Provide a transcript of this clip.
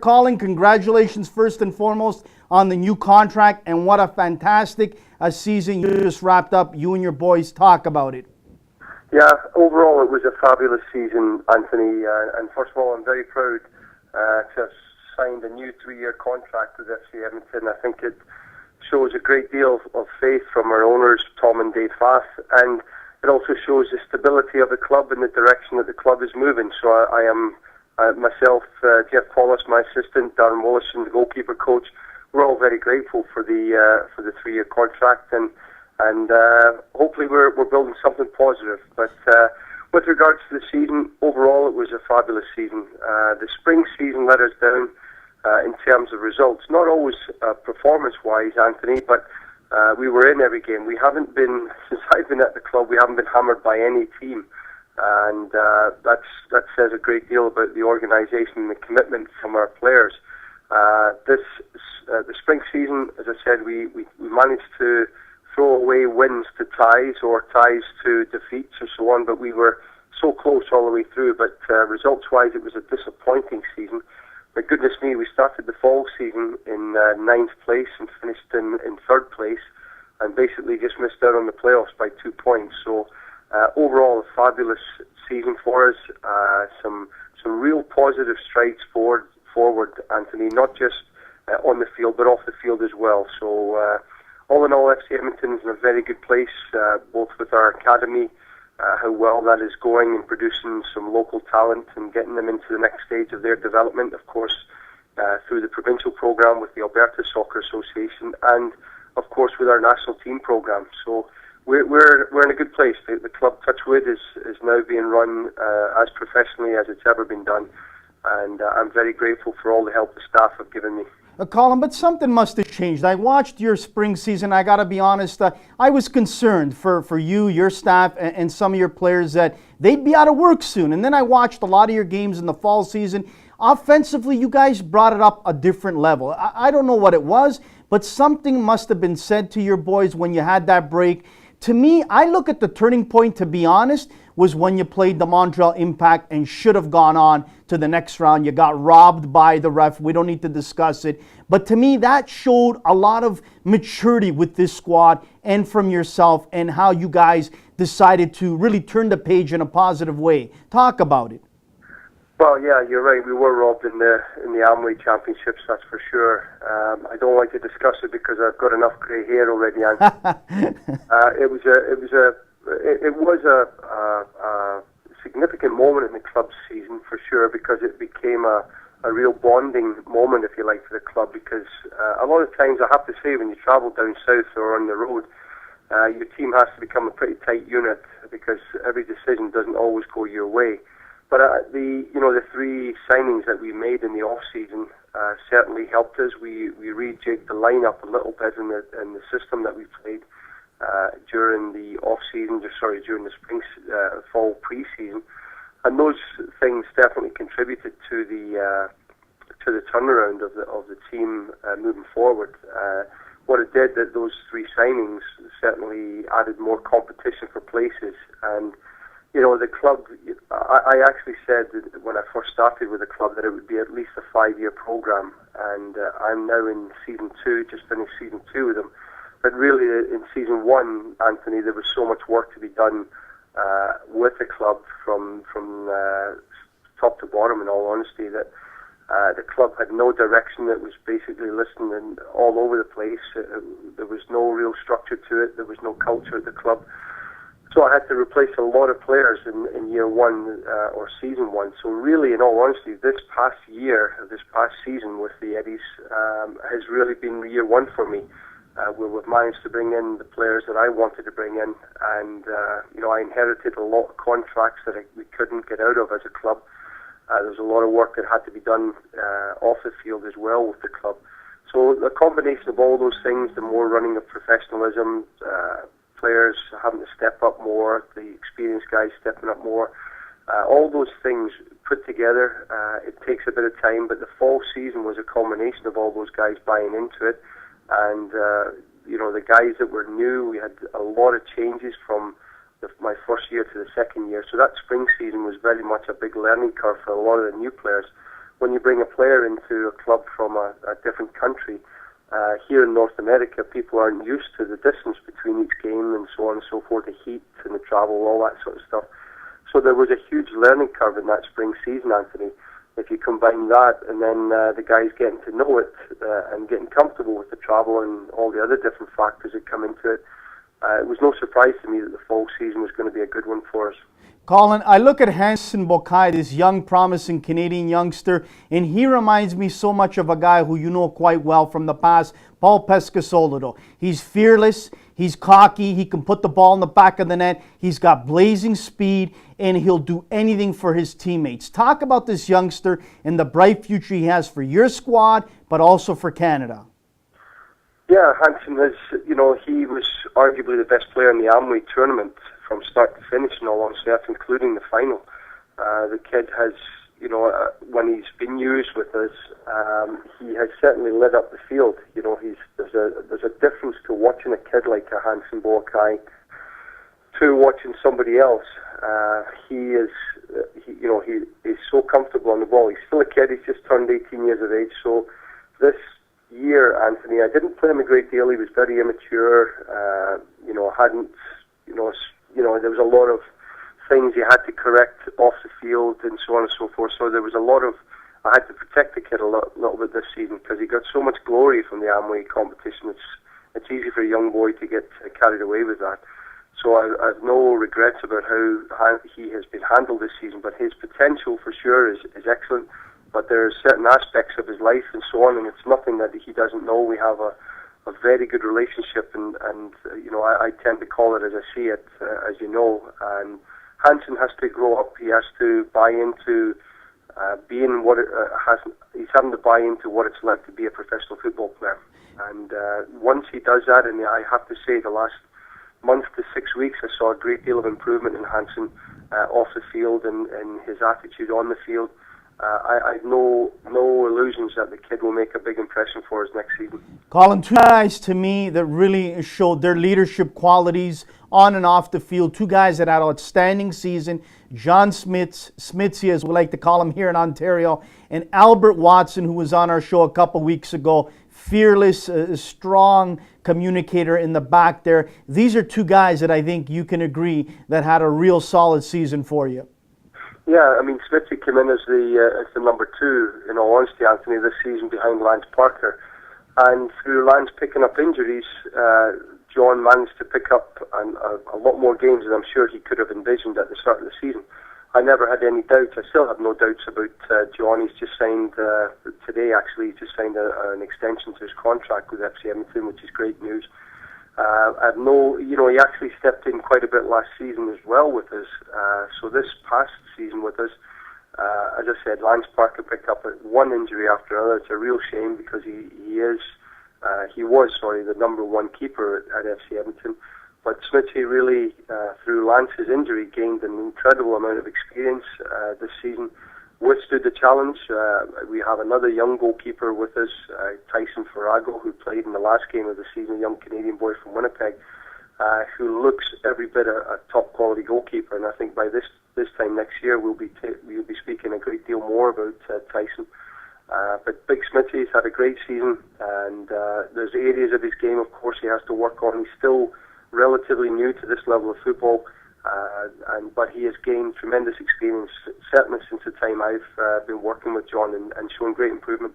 Colin, congratulations first and foremost on the new contract, and what a fantastic season you just wrapped up. You and your boys, talk about it. Yeah, overall it was a fabulous season, Anthony, and first of all I'm very proud to have signed a new 3-year contract with FC Edmonton. I think it shows a great deal of faith from our owners, Tom and Dave Fath, and it also shows the stability of the club and the direction that the club is moving. So I am myself, Jeff Paulus, my assistant, Darren Willison, the goalkeeper coach, we're all very grateful for the 3-year contract, and hopefully we're building something positive. But with regards to the season, overall it was a fabulous season. The spring season let us down in terms of results, not always performance-wise, Anthony, but we were in every game. We haven't been, since I've been at the club, we haven't been hammered by any team. And that says a great deal about the organisation and the commitment from our players. The spring season, as I said, we managed to throw away wins to ties or ties to defeats or so on, but we were so close all the way through. But results-wise, it was a disappointing season. But goodness me, we started the fall season in 9th place and finished in 3rd place, and basically just missed out on the playoffs by 2 points. So overall, a fabulous season for us. Some real positive strides forward, Anthony, not just on the field, but off the field as well. So all in all, FC Edmonton is in a very good place, both with our academy, how well that is going in producing some local talent and getting them into the next stage of their development, of course, through the provincial program with the Alberta Soccer Association, and of course with our national team program. So we're in a good place. The club, Touchwood, is now being run as professionally as it's ever been done, and I'm very grateful for all the help the staff have given me. Colin, but something must have changed. I watched your spring season. I got to be honest, I was concerned for you, your staff, and some of your players that they'd be out of work soon. And then I watched a lot of your games in the fall season. Offensively, you guys brought it up a different level. I don't know what it was, but something must have been said to your boys when you had that break. To me, I look at the turning point, to be honest, was when you played the Montreal Impact and should have gone on to the next round. You got robbed by the ref. We don't need to discuss it. But to me, that showed a lot of maturity with this squad and from yourself, and how you guys decided to really turn the page in a positive way. Talk about it. Well, yeah, you're right. We were robbed in the Amway Championships, that's for sure. I don't like to discuss it because I've got enough grey hair already. It was a significant moment in the club's season for sure, because it became a real bonding moment, if you like, for the club. Because a lot of times, I have to say, when you travel down south or on the road, your team has to become a pretty tight unit because every decision doesn't always go your way. But the 3 signings that we made in the off season certainly helped us. We rejigged the lineup a little bit in the system that we played during the off season, during the spring fall pre-season, and those things definitely contributed to the turnaround of the team moving forward. What it did, that those 3 signings certainly added more competition for places. And the club, I actually said that when I first started with the club that it would be at least a 5-year program, and I'm now in season 2, just finished season 2 with them. But really, in season 1, Anthony, there was so much work to be done with the club from top to bottom, in all honesty, that the club had no direction. It was basically listening all over the place. There was no real structure to it. There was no culture at the club. So I had to replace a lot of players in year 1 or season 1. So really, in all honesty, this past season with the Eddies has really been year 1 for me, where we've managed to bring in the players that I wanted to bring in. And, I inherited a lot of contracts that we couldn't get out of as a club. There was a lot of work that had to be done off the field as well with the club. So the combination of all those things, the more running of professionalism, players having to step up more, the experienced guys stepping up more, all those things put together, it takes a bit of time, but the fall season was a combination of all those guys buying into it. And the guys that were new, we had a lot of changes from my first year to the second year, so that spring season was very much a big learning curve for a lot of the new players. when you bring a player into a club from a different country, here in North America, people aren't used to the distance between each game and so on and so forth, the heat and the travel, all that sort of stuff. So there was a huge learning curve in that spring season, Anthony. If you combine that and then the guys getting to know it and getting comfortable with the travel and all the other different factors that come into it, it was no surprise to me that the fall season was going to be a good one for us. Colin, I look at Hansen Bokai, this young, promising Canadian youngster, and he reminds me so much of a guy who you know quite well from the past, Paul Pescasolido. He's fearless, he's cocky, he can put the ball in the back of the net, he's got blazing speed, and he'll do anything for his teammates. Talk about this youngster and the bright future he has for your squad, but also for Canada. Yeah, Hansen is, he was arguably the best player in the Amway tournament from start to finish, in all honesty, including the final. The kid has, when he's been used with us, he has certainly lit up the field. There's a difference to watching a kid like a Hansen Boakai to watching somebody else. He is so comfortable on the ball. He's still a kid. He's just turned 18 years of age. So this year, Anthony, I didn't play him a great deal. He was very immature. There was a lot of things he had to correct off the field and so on and so forth. So there was a lot of, I had to protect the kid a little bit this season because he got so much glory from the Amway competition. It's easy for a young boy to get carried away with that. So I have no regrets about how he has been handled this season. But his potential for sure is excellent. But there are certain aspects of his life and so on, and it's nothing that he doesn't know. We have a very good relationship, and I tend to call it as I see it, as you know. And Hansen has to grow up. He has to buy into being what it has. He's having to buy into what it's like to be a professional football player. And once he does that, and I have to say, the last month to 6 weeks, I saw a great deal of improvement in Hansen off the field and his attitude on the field. I have no illusions that the kid will make a big impression for us next season. Colin, two guys to me that really showed their leadership qualities on and off the field. Two guys that had an outstanding season. John Smithy, as we like to call him here in Ontario, and Albert Watson, who was on our show a couple weeks ago. Fearless, strong communicator in the back there. These are two guys that I think you can agree that had a real solid season for you. Yeah, I mean, Smithy came in as the number two, in all honesty, Anthony, this season behind Lance Parker. And through Lance picking up injuries, John managed to pick up a lot more games than I'm sure he could have envisioned at the start of the season. I never had any doubts. I still have no doubts about John. He's just signed, today actually, he's just signed an extension to his contract with FC Edmonton, which is great news. He actually stepped in quite a bit last season as well with us. So this past season with us, as I said, Lance Parker picked up one injury after another. It's a real shame because he was the number one keeper at FC Edmonton. But Smithy really, through Lance's injury, gained an incredible amount of experience this season, withstood the challenge. We have another young goalkeeper with us, Tyson Farago, who played in the last game of the season, a young Canadian boy from Winnipeg, who looks every bit a top quality goalkeeper. And I think by this time next year, we'll be speaking a great deal more about Tyson. But Big Smithy's had a great season, and there's areas of his game, of course, he has to work on. He's still relatively new to this level of football, but he has gained tremendous experience, certainly since the time I've been working with John, and shown great improvement.